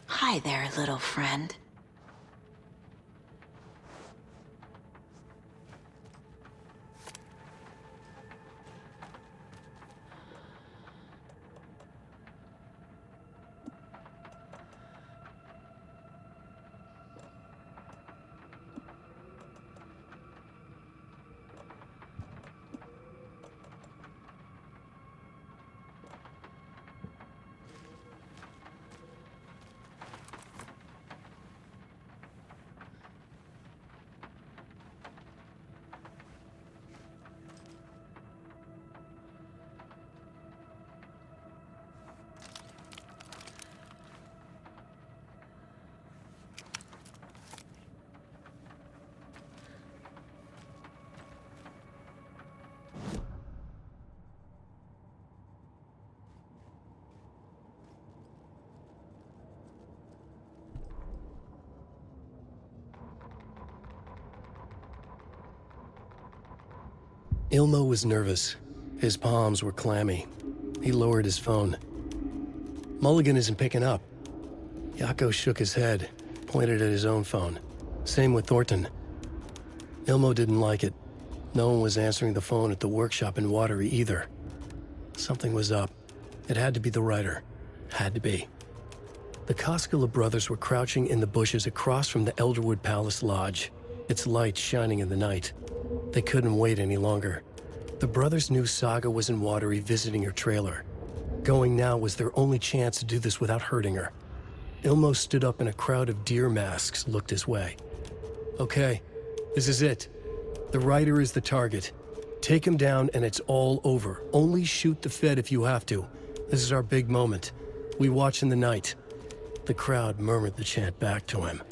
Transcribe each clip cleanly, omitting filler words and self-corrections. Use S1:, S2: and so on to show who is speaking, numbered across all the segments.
S1: Hi there, little friend.
S2: Ilmo was nervous. His palms were clammy. He lowered his phone. Mulligan isn't picking up. Yako shook his head, pointed at his own phone. Same with Thornton. Ilmo didn't like it. No one was answering the phone at the workshop in Watery either. Something was up. It had to be the writer. Had to be. The Koskela brothers were crouching in the bushes across from the Elderwood Palace Lodge, its lights shining in the night. They couldn't wait any longer. The brothers knew Saga was in Watery visiting her trailer. Going now was their only chance to do this without hurting her. Ilmo stood up and a crowd of deer masks looked his way. Okay, this is it. The writer is the target. Take him down and it's all over. Only shoot the Fed if you have to. This is our big moment. We watch in the night. The crowd murmured the chant back to him.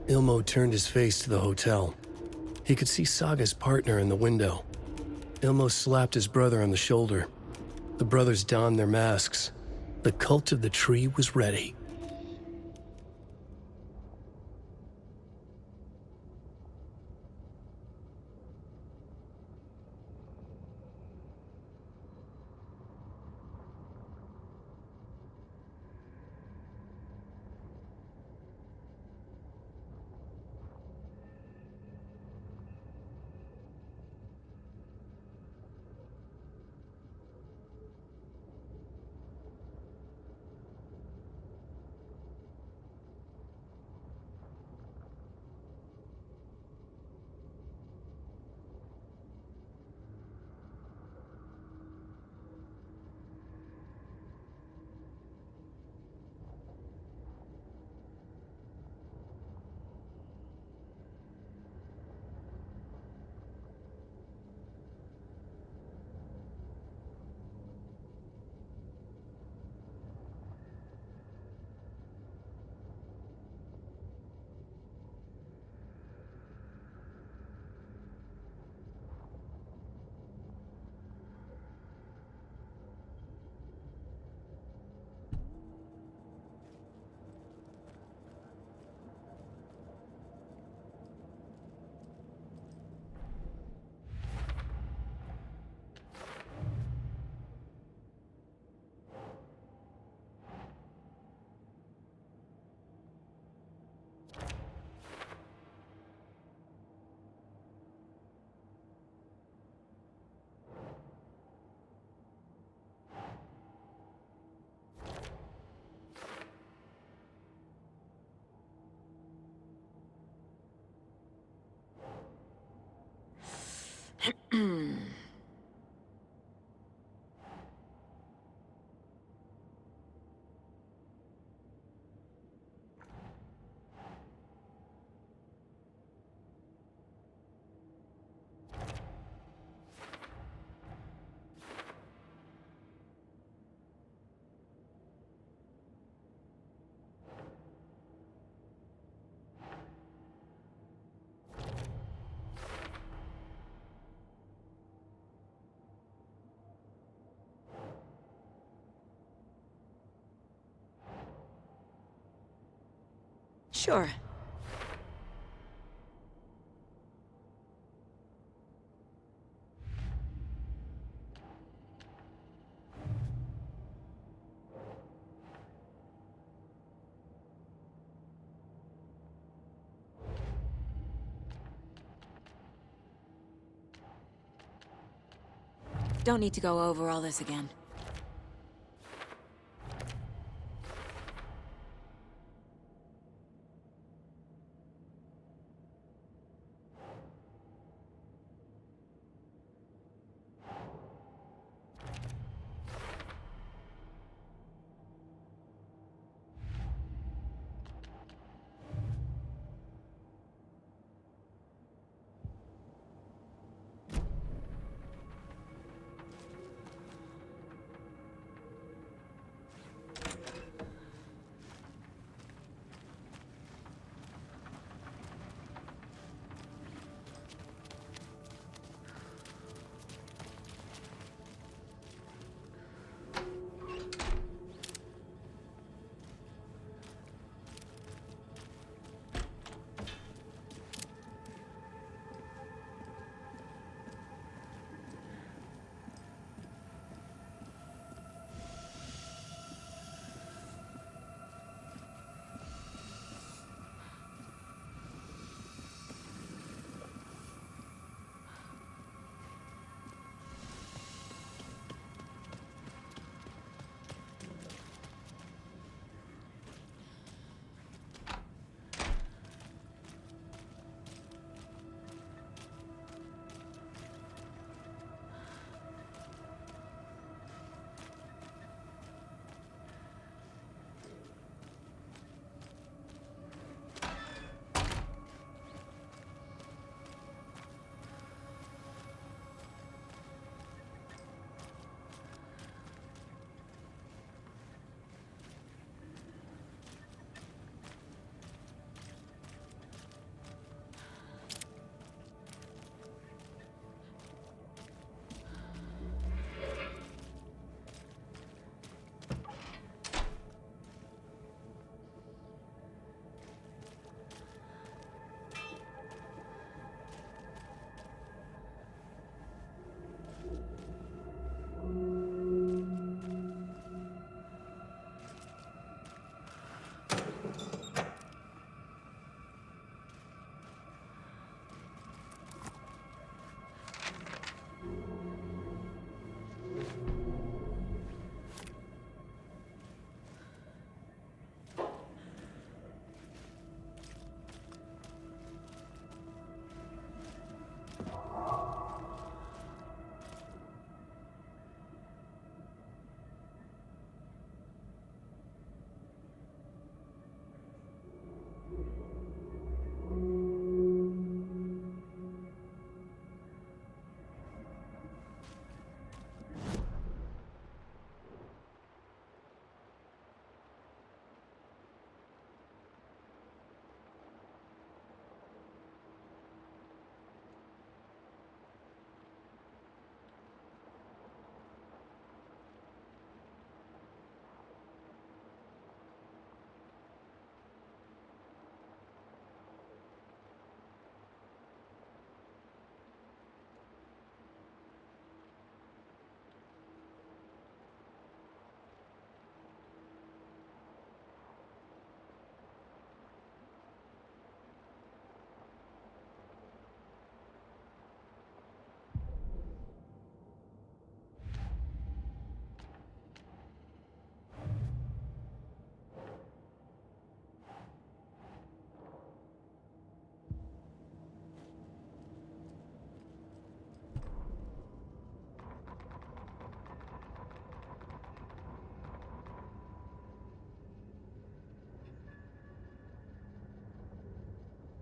S2: Ilmo turned his face to the hotel. He could see Saga's partner in the window. Ilmo slapped his brother on the shoulder. The brothers donned their masks. The cult of the tree was ready.
S1: Sure. Don't need to go over all this again.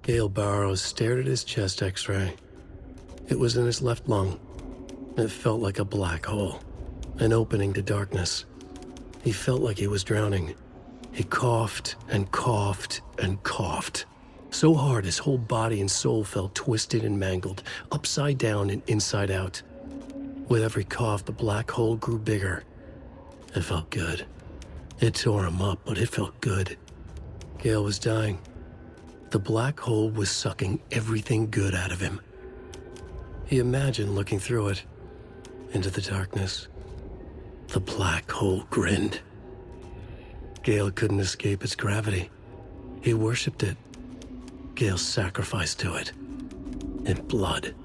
S2: Gale Barrows stared at his chest x-ray. It was in his left lung. It felt like a black hole, an opening to darkness. He felt like he was drowning. He coughed and coughed and coughed. So hard his whole body and soul felt twisted and mangled, upside down and inside out. With every cough, the black hole grew bigger. It felt good. It tore him up, but it felt good. Gale was dying. The black hole was sucking everything good out of him. He imagined looking through it, into the darkness. The black hole grinned. Gale couldn't escape its gravity. He worshipped it. Gale sacrificed to it. In blood.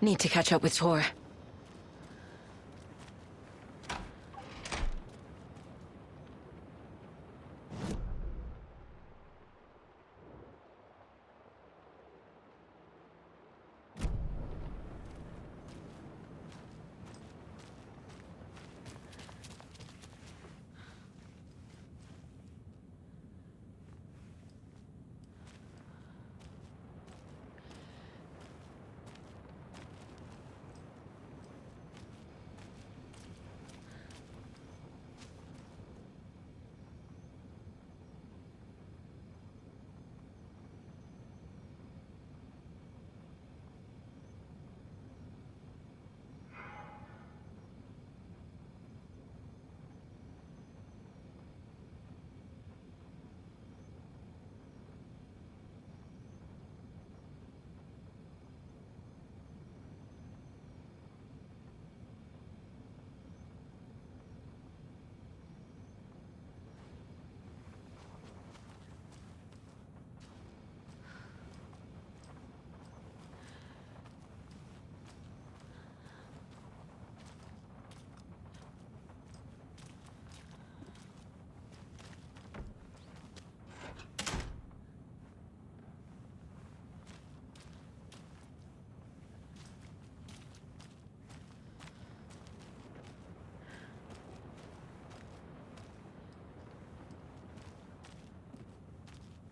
S1: Need to catch up with Tor.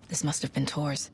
S1: This must have been Tor's.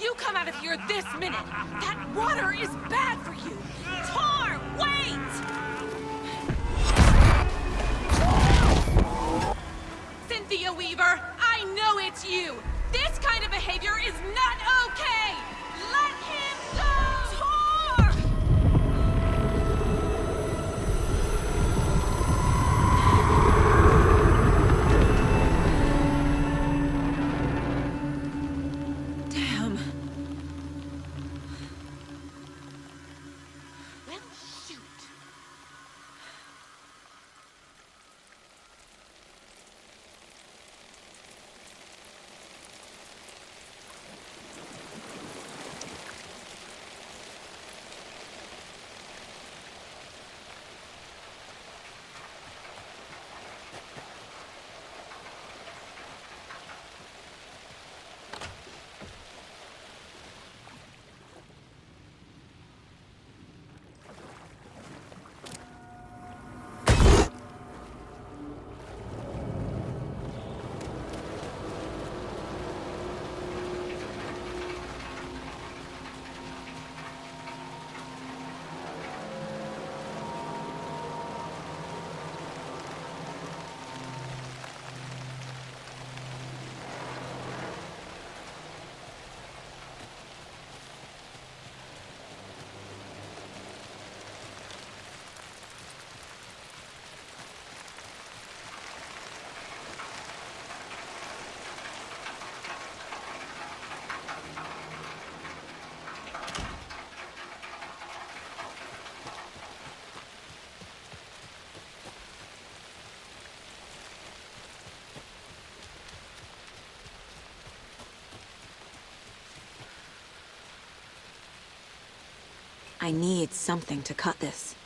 S3: You come out of here this minute! That water is bad for you! Tor, wait! Cynthia Weaver, I know it's you! This kind of behavior is not okay! Let him go! Tor! Damn. Well,
S1: I need something to cut this.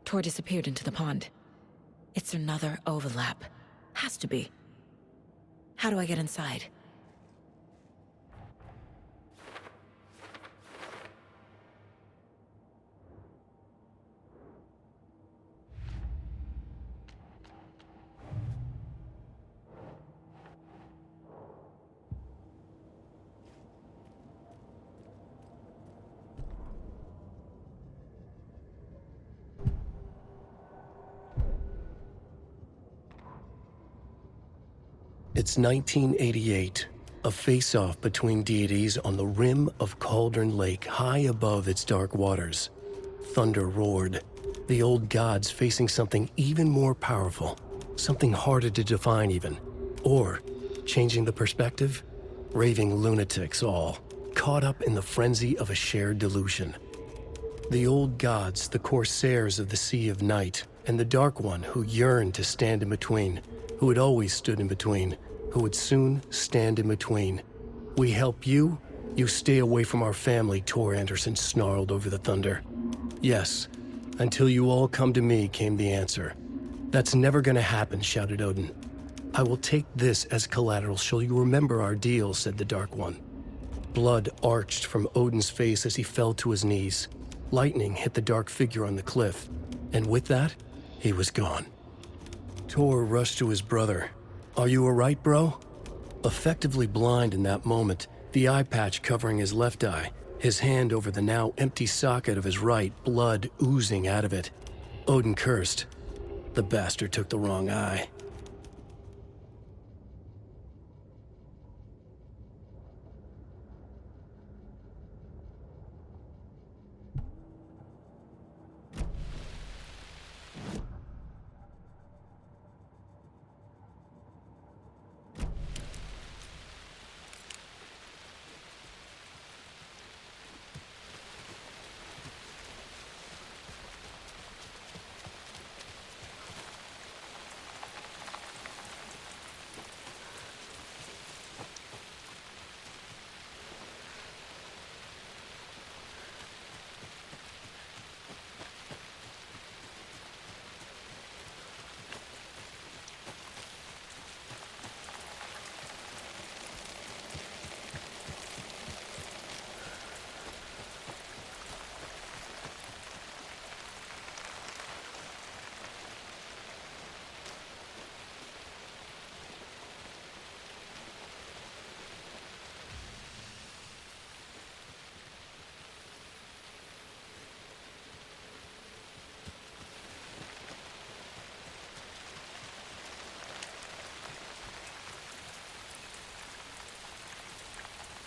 S1: Tor disappeared into the pond. It's another overlap. Has to be. How do I get inside?
S2: It's 1988, a face-off between deities on the rim of Cauldron Lake, high above its dark waters. Thunder roared, the old gods facing something even more powerful, something harder to define even. Or, changing the perspective, raving lunatics all, caught up in the frenzy of a shared delusion. The old gods, the corsairs of the Sea of Night, and the Dark One who yearned to stand in between, who had always stood in between, who would soon stand in between. We help you, you stay away from our family, Tor Anderson snarled over the thunder. Yes, until you all come to me, came the answer. That's never gonna happen, shouted Odin. I will take this as collateral, shall you remember our deal, said the Dark One. Blood arched from Odin's face as he fell to his knees. Lightning hit the dark figure on the cliff, and with that, he was gone. Tor rushed to his brother. Are you all right, bro? Effectively blind in that moment, the eye patch covering his left eye, his hand over the now empty socket of his right, blood oozing out of it. Odin cursed. The bastard took the wrong eye.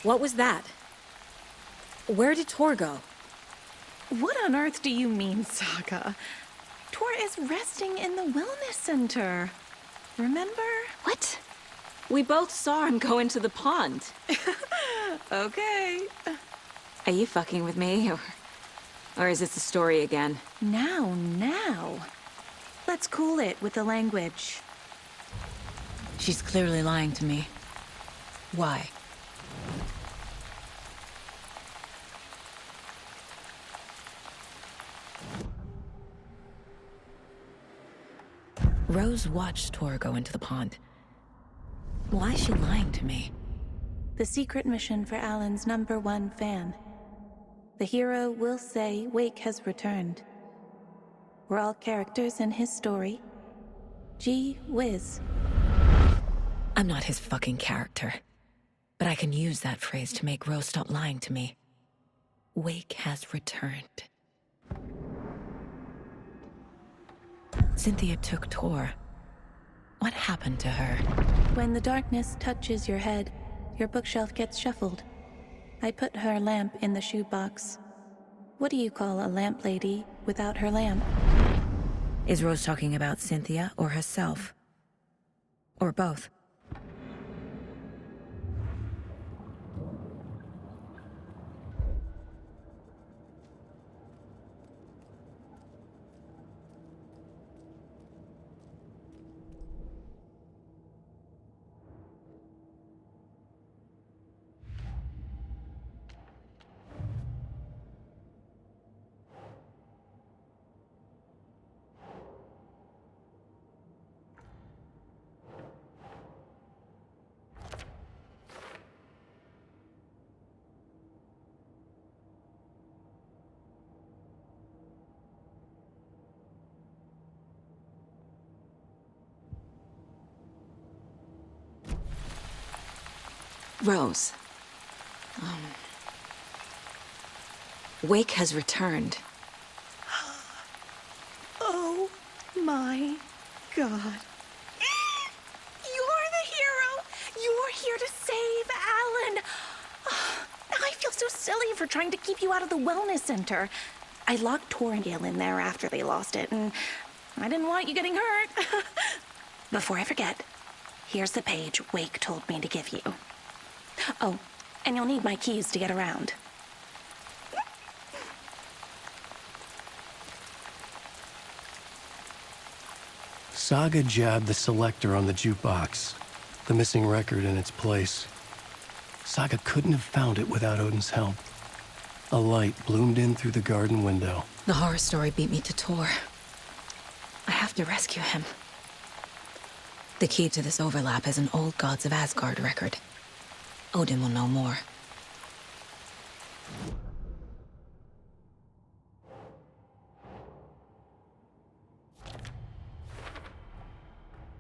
S1: What was that? Where did Tor go?
S3: What on earth do you mean, Saga? Tor is resting in the wellness center. Remember?
S1: What? We both saw him go into the pond.
S3: Okay.
S1: Are you fucking with me, or is this a story again?
S3: Now. Let's cool it with the language.
S1: She's clearly lying to me. Why? Rose watched Tor go into the pond. Why is she lying to me?
S3: The secret mission for Alan's #1 fan. The hero will say Wake has returned. We're all characters in his story. Gee whiz.
S1: I'm not his fucking character. But I can use that phrase to make Rose stop lying to me. Wake has returned. Cynthia took Tor. What happened to her?
S4: When the darkness touches your head, your bookshelf gets shuffled. I put her lamp in the shoebox. What do you call a lamp lady without her lamp?
S1: Is Rose talking about Cynthia or herself? Or both? Rose. Wake has returned.
S4: Oh my God. You're the hero! You're here to save Alan! I feel so silly for trying to keep you out of the wellness center. I locked Tor and Gale in there after they lost it, and I didn't want you getting hurt. Before I forget, here's the page Wake told me to give you. Oh, and you'll need my keys to get around.
S2: Saga jabbed the selector on the jukebox, the missing record in its place. Saga couldn't have found it without Odin's help. A light bloomed in through the garden window.
S1: The horror story beat me to Tor. I have to rescue him. The key to this overlap is an old Gods of Asgard record. Odin will know more.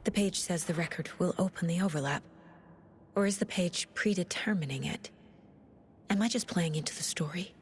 S1: The page says the record will open the overlap. Or is the page predetermining it? Am I just playing into the story?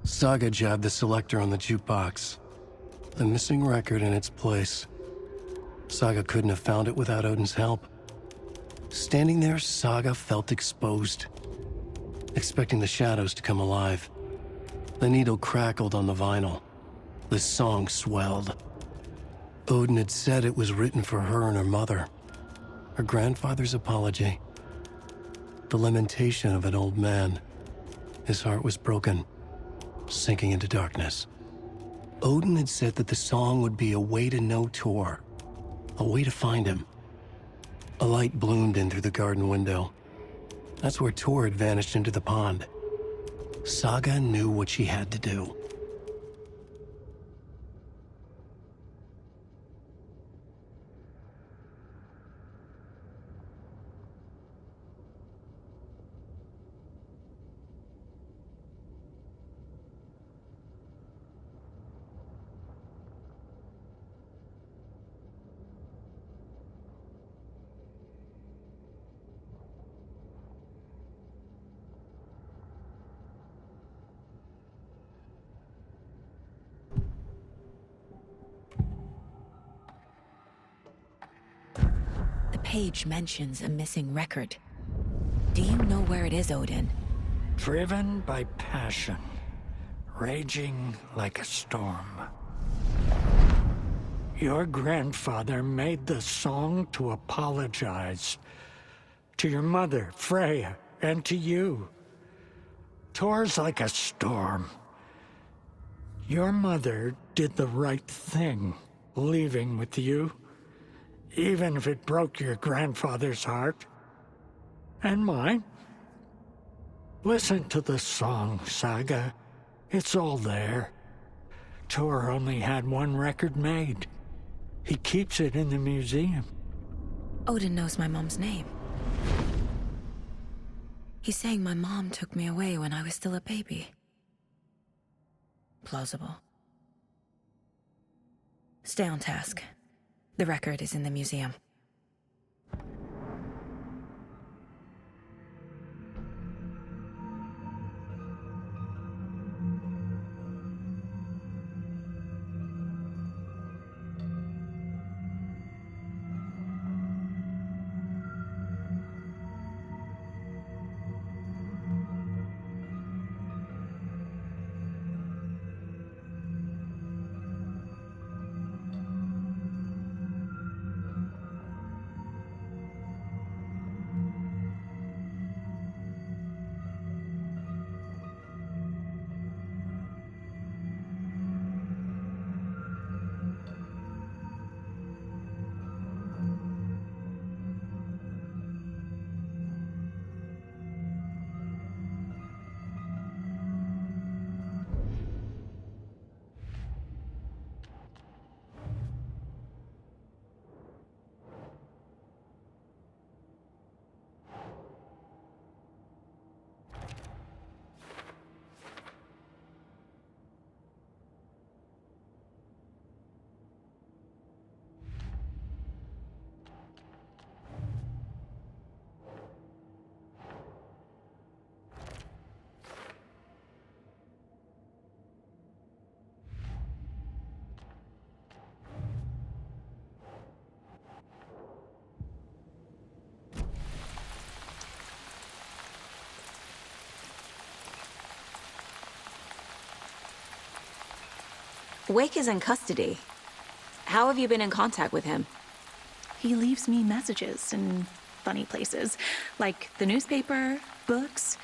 S2: Saga jabbed the selector on the jukebox, the missing record in its place. Saga couldn't have found it without Odin's help. Standing there, Saga felt exposed, expecting the shadows to come alive. The needle crackled on the vinyl. The song swelled. Odin had said it was written for her and her mother. Her grandfather's apology. The lamentation of an old man. His heart was broken, sinking into darkness. Odin had said that the song would be a way to know Tor, a way to find him. A light bloomed in through the garden window. That's where Tor had vanished into the pond. Saga knew what she had to do.
S1: page mentions a missing record. Do you know where it is, Odin?
S5: Driven by passion, raging like a storm. Your grandfather made the song to apologize. To your mother, Freya, and to you. Tor's like a storm. Your mother did the right thing, leaving with you, even if it broke your grandfather's heart. And mine. Listen to the song, Saga. It's all there. Tor only had one record made. He keeps it in the museum.
S1: Odin knows my mom's name. He's saying my mom took me away when I was still a baby. Plausible. Stay on task. The record is in the museum. Wake is in custody. How have you been in contact with him?
S4: He leaves me messages in funny places, like the newspaper, books.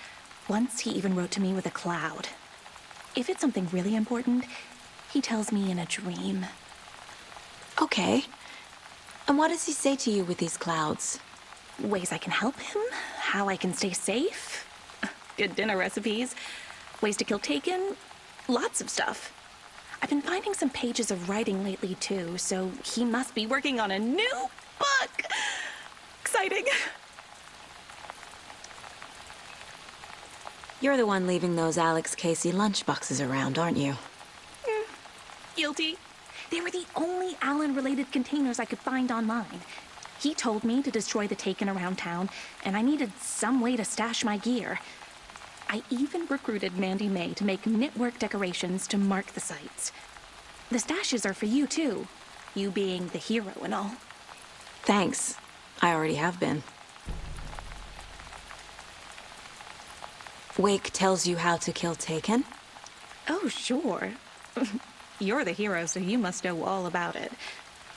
S4: Once he even wrote to me with a cloud. If it's something really important, he tells me in a dream.
S1: Okay. And what does he say to you with these clouds?
S4: Ways I can help him, how I can stay safe, good dinner recipes, ways to kill Taken, lots of stuff. I've been finding some pages of writing lately too, so he must be working on a new book. Exciting.
S1: You're the one leaving those Alex Casey lunchboxes around, aren't you?
S4: Guilty. They were the only Alan-related containers I could find online. He told me to destroy the Taken around town, and I needed some way to stash my gear. I even recruited Mandy May to make knitwork decorations to mark the sites. The stashes are for you, too. You being the hero and all.
S1: Thanks. I already have been. Wake tells you how to kill Taken?
S4: Oh, sure. You're the hero, so you must know all about it.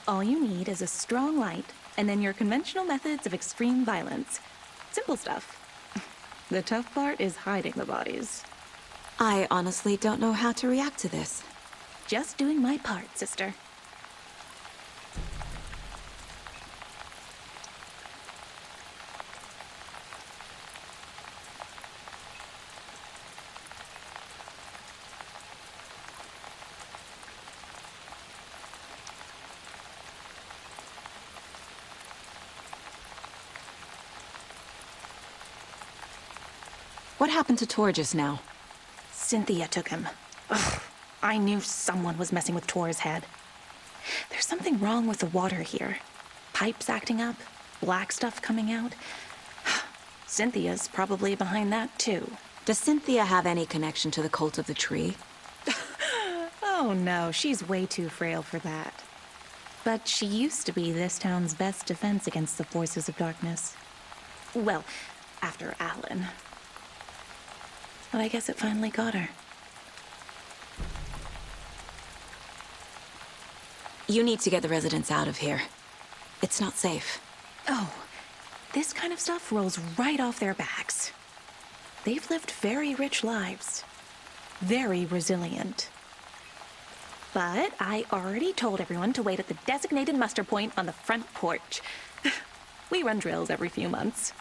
S4: All you need is a strong light, and then your conventional methods of extreme violence. Simple stuff. The tough part is hiding the bodies.
S1: I honestly don't know how to react to this.
S4: Just doing my part, sister.
S1: What happened to Tor just now?
S4: Cynthia took him. Ugh, I knew someone was messing with Tor's head. There's something wrong with the water here. Pipes acting up, black stuff coming out. Cynthia's probably behind that, too.
S1: Does Cynthia have any connection to the cult of the tree?
S4: Oh no, she's way too frail for that. But she used to be this town's best defense against the forces of darkness. Well, after Alan. But I guess it finally got her.
S1: You need to get the residents out of here. It's not safe.
S4: Oh, this kind of stuff rolls right off their backs. They've lived very rich lives. Very resilient. But I already told everyone to wait at the designated muster point on the front porch. We run drills every few months.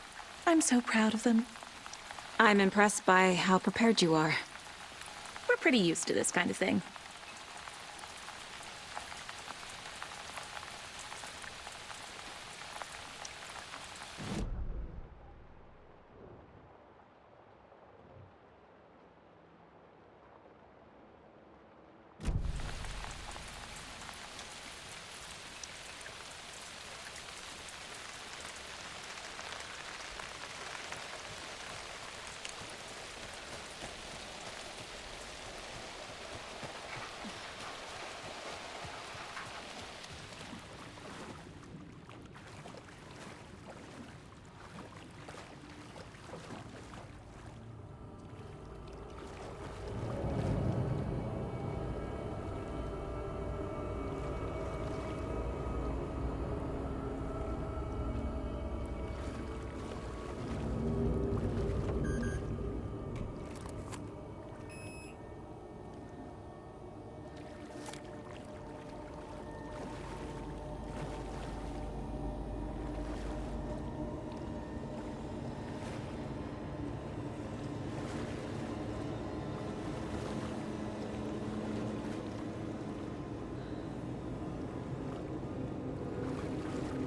S4: I'm so proud of them.
S1: I'm impressed by how prepared you are.
S4: We're pretty used to this kind of thing.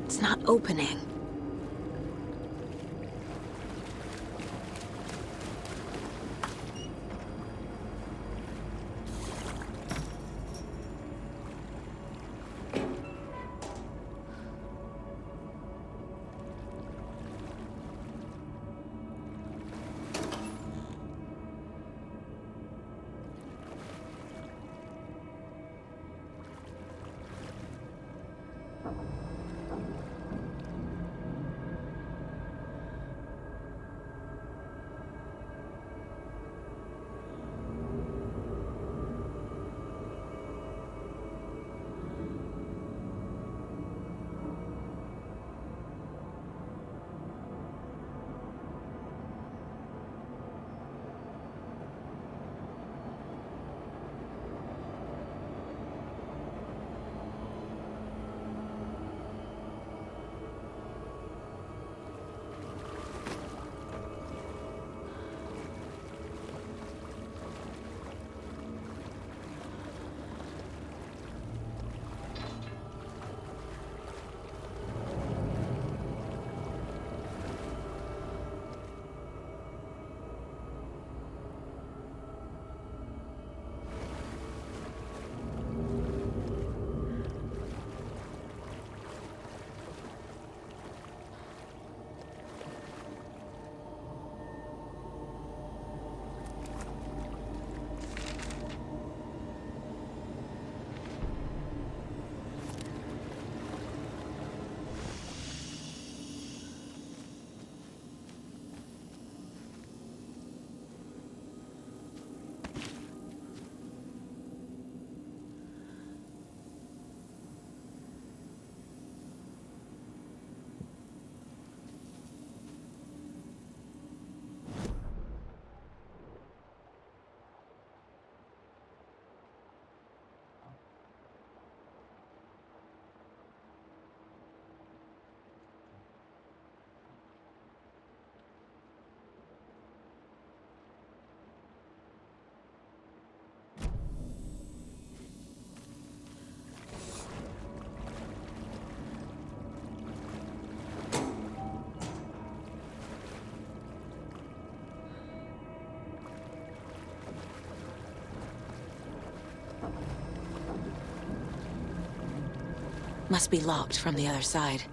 S1: It's not opening. Must be locked from the other side.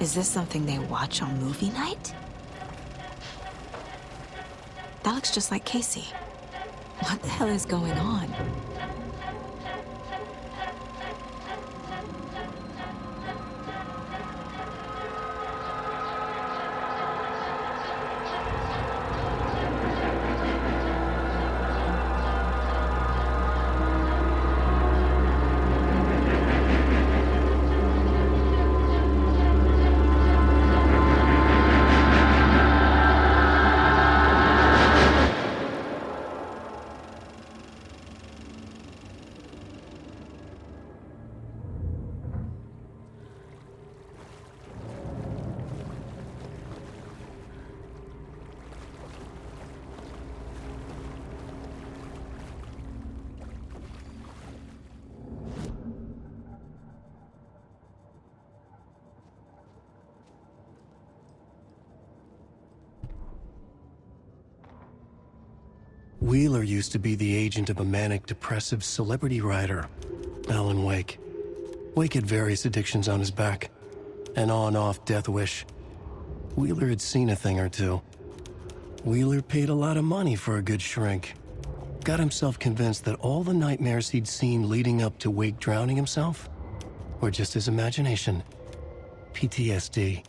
S1: Is this something they watch on movie night? That looks just like Casey. What the hell is going on?
S2: Wheeler used to be the agent of a manic-depressive celebrity writer, Alan Wake. Wake had various addictions on his back, an on-off death wish. Wheeler had seen a thing or two. Wheeler paid a lot of money for a good shrink. Got himself convinced that all the nightmares he'd seen leading up to Wake drowning himself were just his imagination. PTSD.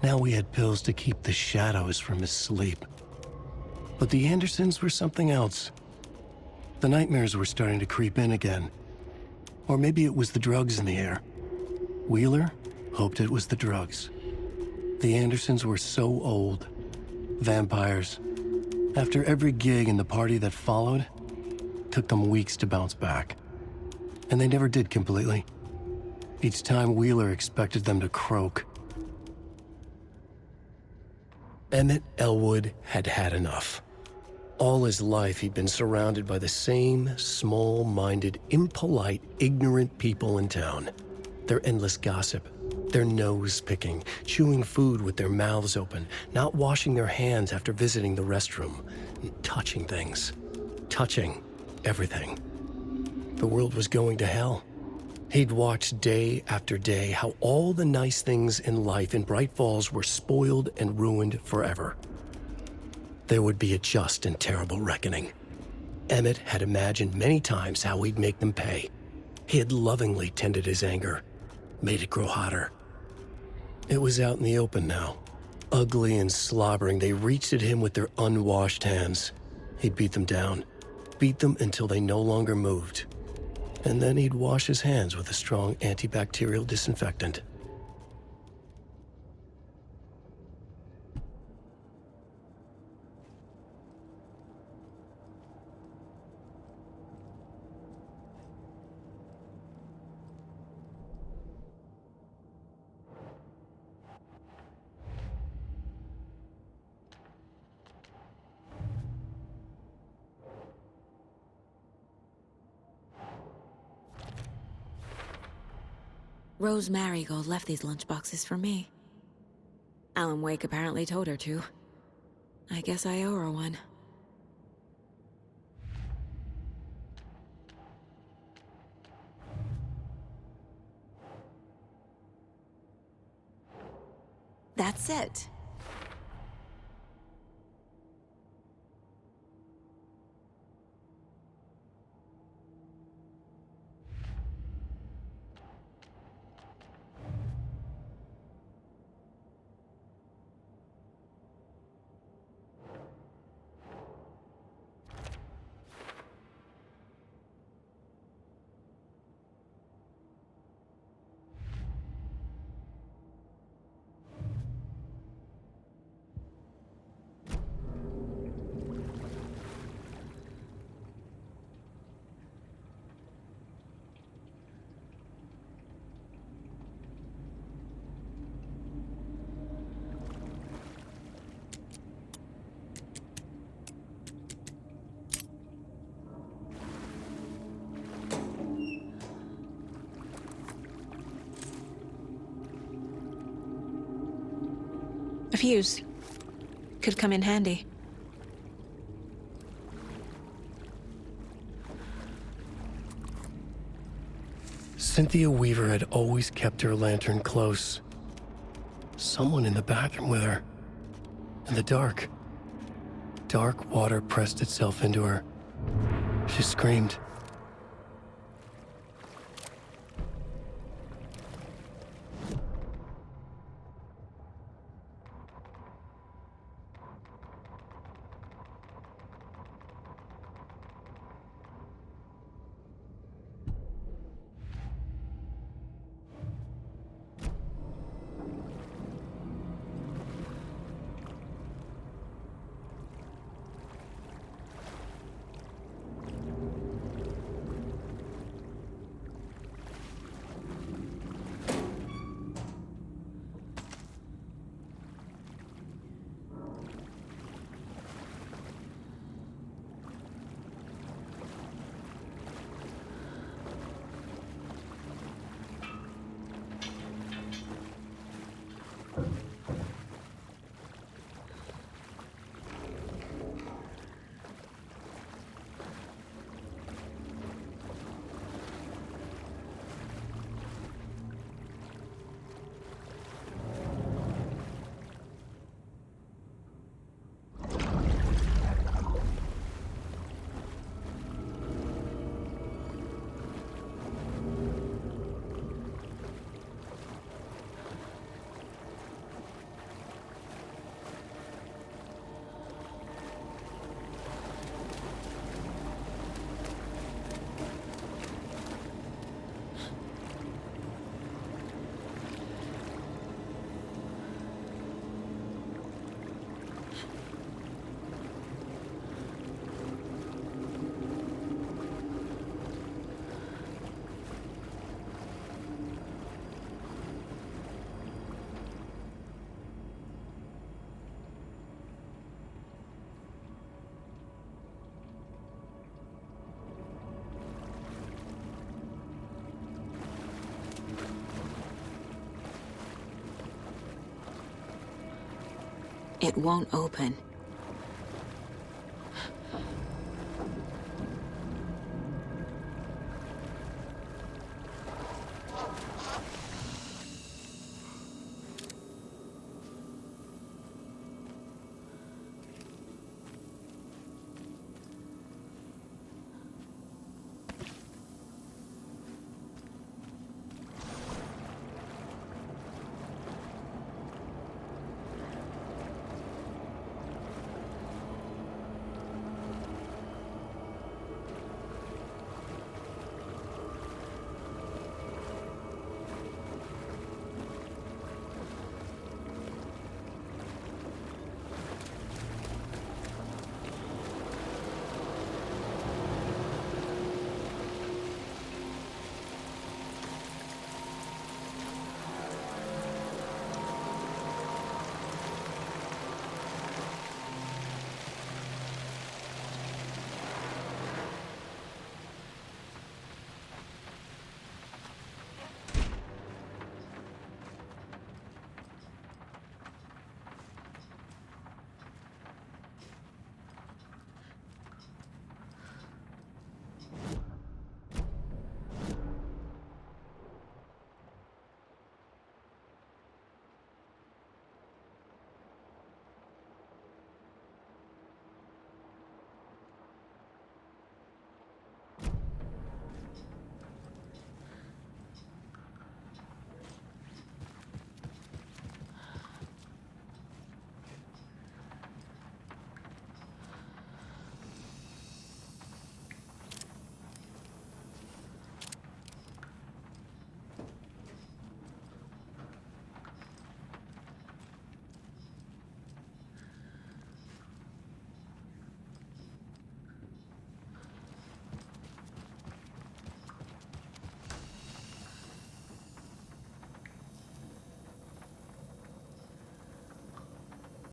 S2: Now we had pills to keep the shadows from his sleep. But the Andersons were something else. The nightmares were starting to creep in again. Or maybe it was the drugs in the air. Wheeler hoped it was the drugs. The Andersons were so old. Vampires. After every gig and the party that followed, took them weeks to bounce back. And they never did completely. Each time Wheeler expected them to croak. Emmett Elwood had had enough. All his life, he'd been surrounded by the same small-minded, impolite, ignorant people in town. Their endless gossip, their nose-picking, chewing food with their mouths open, not washing their hands after visiting the restroom, and touching things. Touching everything. The world was going to hell. He'd watched day after day how all the nice things in life in Bright Falls were spoiled and ruined forever. There would be a just and terrible reckoning. Emmett had imagined many times how he'd make them pay. He had lovingly tended his anger, made it grow hotter. It was out in the open now. Ugly and slobbering, they reached at him with their unwashed hands. He'd beat them down, beat them until they no longer moved. And then he'd wash his hands with a strong antibacterial disinfectant.
S1: Rose Marigold left these lunchboxes for me. Alan Wake apparently told her to. I guess I owe her one. That's it. A fuse. Could come in handy.
S2: Cynthia Weaver had always kept her lantern close. Someone in the bathroom with her. In the dark. Dark water pressed itself into her. She screamed.
S1: It won't open.